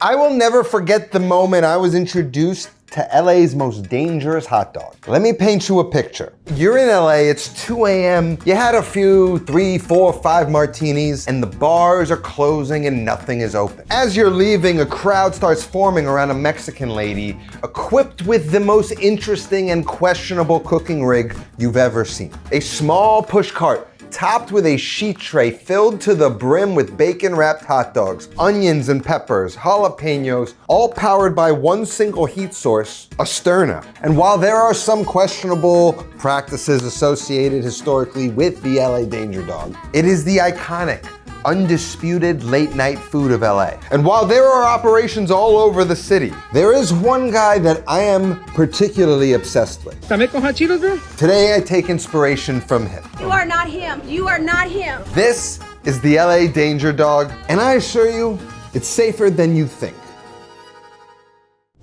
I will never forget the moment I was introduced to LA's most dangerous hot dog. Let me paint you a picture. You're in LA, it's 2 a.m. You had a few, 3, 4, 5 martinis, and the bars are closing and nothing is open. As you're leaving, a crowd starts forming around a Mexican lady equipped with the most interesting and questionable cooking rig you've ever seen. A small push cart topped with a sheet tray filled to the brim with bacon-wrapped hot dogs, onions and peppers, jalapenos, all powered by one single heat source, a Sterno. And while there are some questionable practices associated historically with the LA Danger Dog, it is the iconic, undisputed late night food of LA. And while there are operations all over the city, there is one guy that I am particularly obsessed with. Flamin Hot Cheetos, bro? Today I take inspiration from him. You are not him. You are not him. This is the LA Danger Dog, and I assure you, it's safer than you think.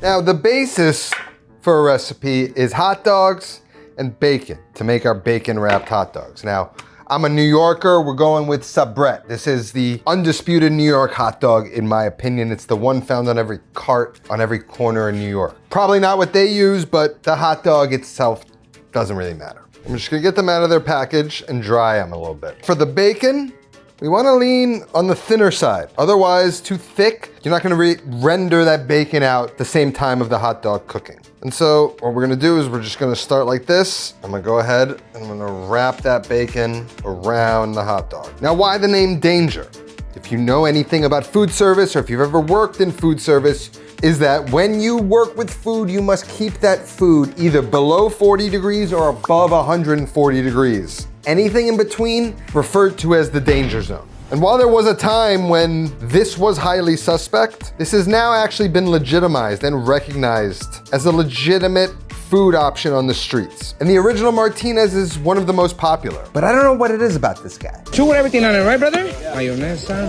Now, the basis for a recipe is hot dogs and bacon to make our bacon-wrapped hot dogs. Now, I'm a New Yorker, we're going with Sabret. This is the undisputed New York hot dog, in my opinion. It's the one found on every cart, on every corner in New York. Probably not what they use, but the hot dog itself doesn't really matter. I'm just gonna get them out of their package and dry them a little bit. For the bacon, we wanna lean on the thinner side. Otherwise, too thick, you're not gonna render that bacon out at the same time of the hot dog cooking. And so what we're gonna do is we're just gonna start like this. I'm gonna go ahead and I'm gonna wrap that bacon around the hot dog. Now, why the name Danger? If you know anything about food service, or if you've ever worked in food service, is that when you work with food, you must keep that food either below 40 degrees or above 140 degrees. Anything in between referred to as the danger zone. And while there was a time when this was highly suspect, this has now actually been legitimized and recognized as a legitimate food option on the streets. And the original Martinez is one of the most popular. But I don't know what it is about this guy. Chew everything on it, right, brother? Mayonesa.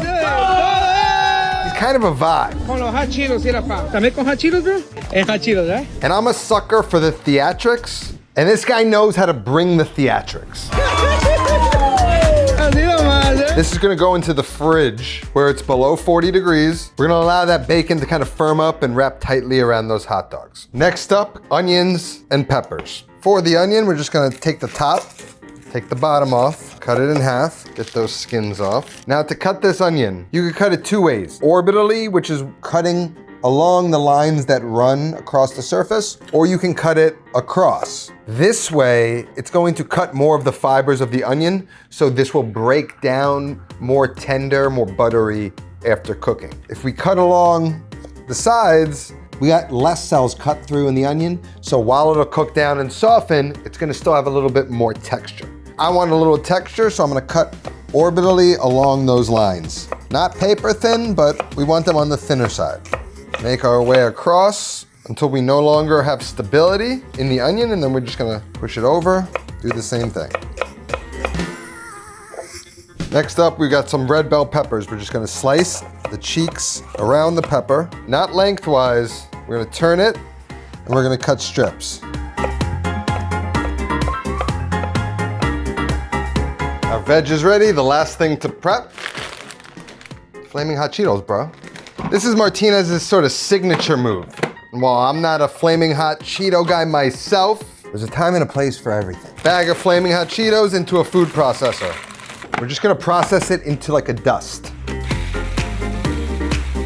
He's kind of a vibe. Con los Hot Cheetos, era pa. También con Hot Cheetos, bro? And Hot Cheetos, right? And I'm a sucker for the theatrics. And this guy knows how to bring the theatrics. This is gonna go into the fridge where it's below 40 degrees. We're gonna allow that bacon to kind of firm up and wrap tightly around those hot dogs. Next up, onions and peppers. For the onion, we're just gonna take the top, take the bottom off, cut it in half, get those skins off. Now to cut this onion, you can cut it 2 ways. Orbitally, which is cutting along the lines that run across the surface, or you can cut it across. This way, it's going to cut more of the fibers of the onion, so this will break down more tender, more buttery after cooking. If we cut along the sides, we got less cells cut through in the onion, so while it'll cook down and soften, it's gonna still have a little bit more texture. I want a little texture, so I'm gonna cut orbitally along those lines. Not paper thin, but we want them on the thinner side. Make our way across until we no longer have stability in the onion, and then we're just gonna push it over, do the same thing. Next up, we've got some red bell peppers. We're just gonna slice the cheeks around the pepper, not lengthwise. We're gonna turn it, and we're gonna cut strips. Our veg is ready. The last thing to prep, Flamin Hot Cheetos, bro. This is Martinez's sort of signature move. And while I'm not a Flamin Hot Cheeto guy myself, there's a time and a place for everything. Bag of Flamin Hot Cheetos into a food processor. We're just gonna process it into like a dust.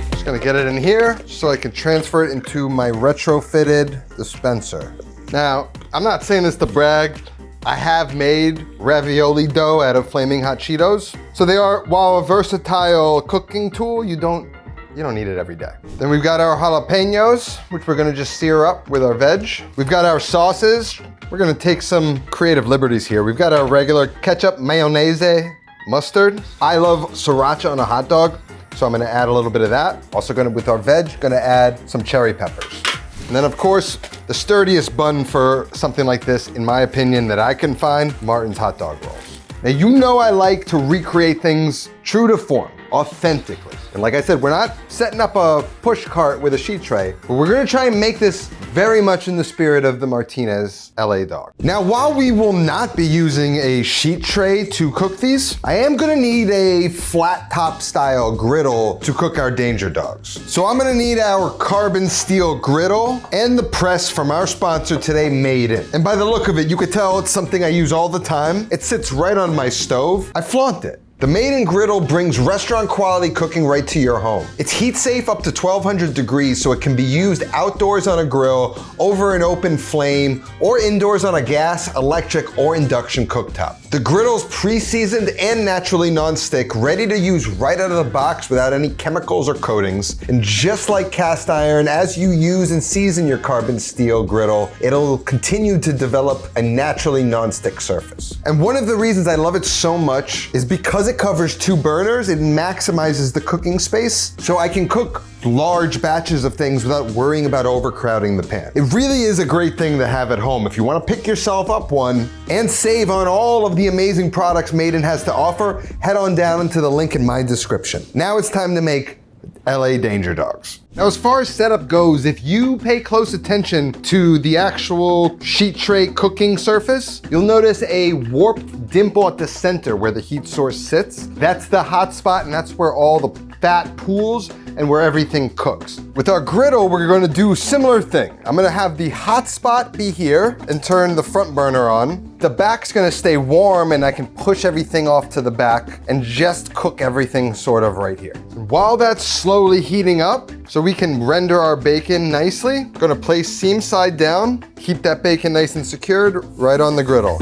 Just gonna get it in here so I can transfer it into my retrofitted dispenser. Now, I'm not saying this to brag. I have made ravioli dough out of Flamin Hot Cheetos. So they are, while a versatile cooking tool, you don't need it every day. Then we've got our jalapenos, which we're gonna just sear up with our veg. We've got our sauces. We're gonna take some creative liberties here. We've got our regular ketchup, mayonnaise, mustard. I love sriracha on a hot dog, so I'm gonna add a little bit of that. Also with our veg, gonna add some cherry peppers. And then of course, the sturdiest bun for something like this, in my opinion, that I can find, Martin's hot dog rolls. Now you know I like to recreate things true to form, authentically. And like I said, we're not setting up a push cart with a sheet tray, but we're gonna try and make this Very much in the spirit of the Martinez LA dog. Now, while we will not be using a sheet tray to cook these, I am gonna need a flat top style griddle to cook our danger dogs. So I'm gonna need our carbon steel griddle and the press from our sponsor today, Made In. And by the look of it, you could tell it's something I use all the time. It sits right on my stove. I flaunt it. The Made In griddle brings restaurant quality cooking right to your home. It's heat safe up to 1200 degrees, so it can be used outdoors on a grill, over an open flame, or indoors on a gas, electric, or induction cooktop. The griddle's pre-seasoned and naturally non-stick, ready to use right out of the box without any chemicals or coatings. And just like cast iron, as you use and season your carbon steel griddle, it'll continue to develop a naturally non-stick surface. And one of the reasons I love it so much is because it covers 2 burners, it maximizes the cooking space, so I can cook large batches of things without worrying about overcrowding the pan. It really is a great thing to have at home. If you want to pick yourself up one and save on all of the amazing products Made In has to offer, head on down to the link in my description. Now it's time to make LA Danger Dogs. Now, as far as setup goes, if you pay close attention to the actual sheet tray cooking surface, you'll notice a warped dimple at the center where the heat source sits. That's the hot spot, and that's where all the fat pools and where everything cooks. With our griddle, we're gonna do a similar thing. I'm gonna have the hot spot be here and turn the front burner on. The back's gonna stay warm, and I can push everything off to the back and just cook everything sort of right here. While that's slowly heating up, so we can render our bacon nicely, gonna place seam side down, keep that bacon nice and secured right on the griddle.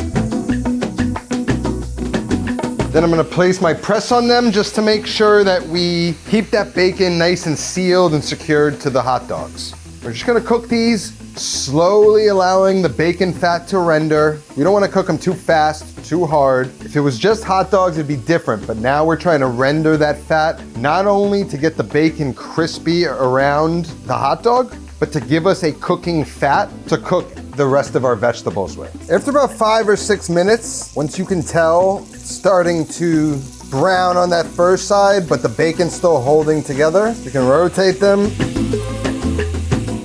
Then I'm gonna place my press on them just to make sure that we keep that bacon nice and sealed and secured to the hot dogs. We're just gonna cook these, slowly allowing the bacon fat to render. We don't wanna cook them too fast, too hard. If it was just hot dogs, it'd be different, but now we're trying to render that fat, not only to get the bacon crispy around the hot dog, but to give us a cooking fat to cook the rest of our vegetables with. After about 5 or 6 minutes, once you can tell it's starting to brown on that first side, but the bacon's still holding together, you can rotate them.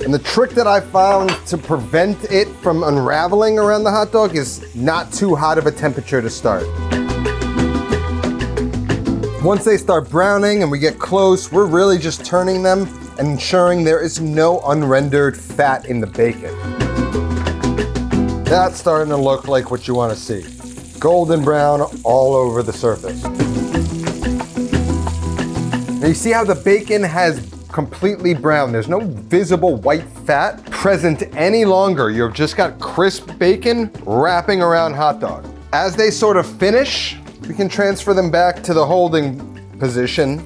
And the trick that I found to prevent it from unraveling around the hot dog is not too hot of a temperature to start. Once they start browning and we get close, we're really just turning them and ensuring there is no unrendered fat in the bacon. That's starting to look like what you want to see. Golden brown all over the surface. Now you see how the bacon has completely brown. There's no visible white fat present any longer. You've just got crisp bacon wrapping around hot dog. As they sort of finish, we can transfer them back to the holding position.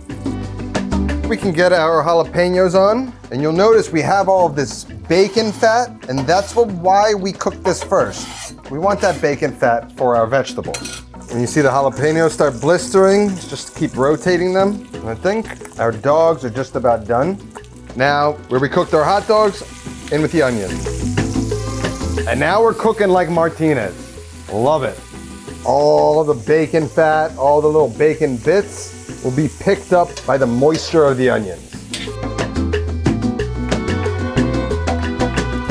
We can get our jalapenos on, and you'll notice we have all of this bacon fat, and that's why we cook this first. We want that bacon fat for our vegetables. When you see the jalapenos start blistering, just keep rotating them. And I think our dogs are just about done. Now, where we cooked our hot dogs, in with the onions. And now we're cooking like Martinez. Love it. All the bacon fat, all the little bacon bits will be picked up by the moisture of the onions.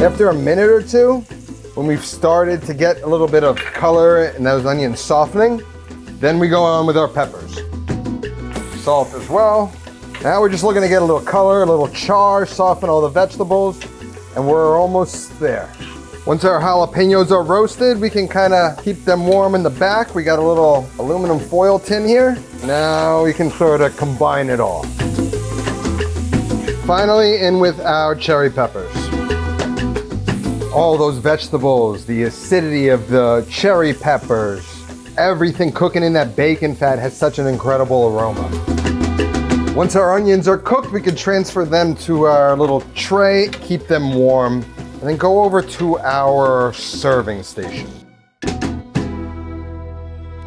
After a minute or two, when we've started to get a little bit of color and those onions softening, then we go on with our peppers. Salt as well. Now we're just looking to get a little color, a little char, soften all the vegetables, and we're almost there. Once our jalapenos are roasted, we can kind of keep them warm in the back. We got a little aluminum foil tin here. Now we can sort of combine it all. Finally, in with our cherry peppers. All those vegetables, the acidity of the cherry peppers, everything cooking in that bacon fat has such an incredible aroma. Once our onions are cooked, we can transfer them to our little tray, keep them warm, and then go over to our serving station.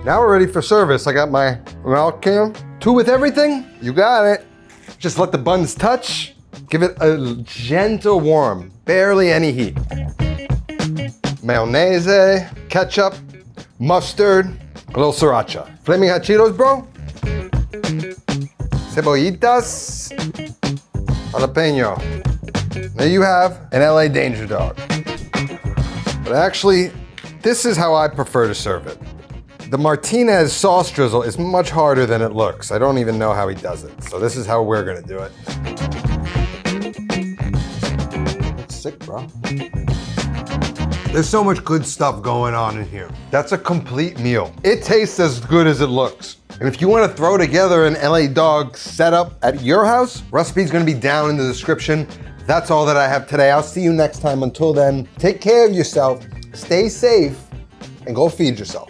Now we're ready for service. I got my milk can. 2 with everything, you got it. Just let the buns touch. Give it a gentle warm, barely any heat. Mayonnaise, ketchup, mustard, a little sriracha. Flamin Hot Cheetos, bro. Cebollitas, jalapeno. There you have an LA Danger Dog. But actually, this is how I prefer to serve it. The Martinez sauce drizzle is much harder than it looks. I don't even know how he does it. So this is how we're gonna do it. Looks sick, bro. There's so much good stuff going on in here. That's a complete meal. It tastes as good as it looks. And if you want to throw together an LA Dog setup at your house, recipe's gonna be down in the description. That's all that I have today. I'll see you next time. Until then, take care of yourself, stay safe, and go feed yourself.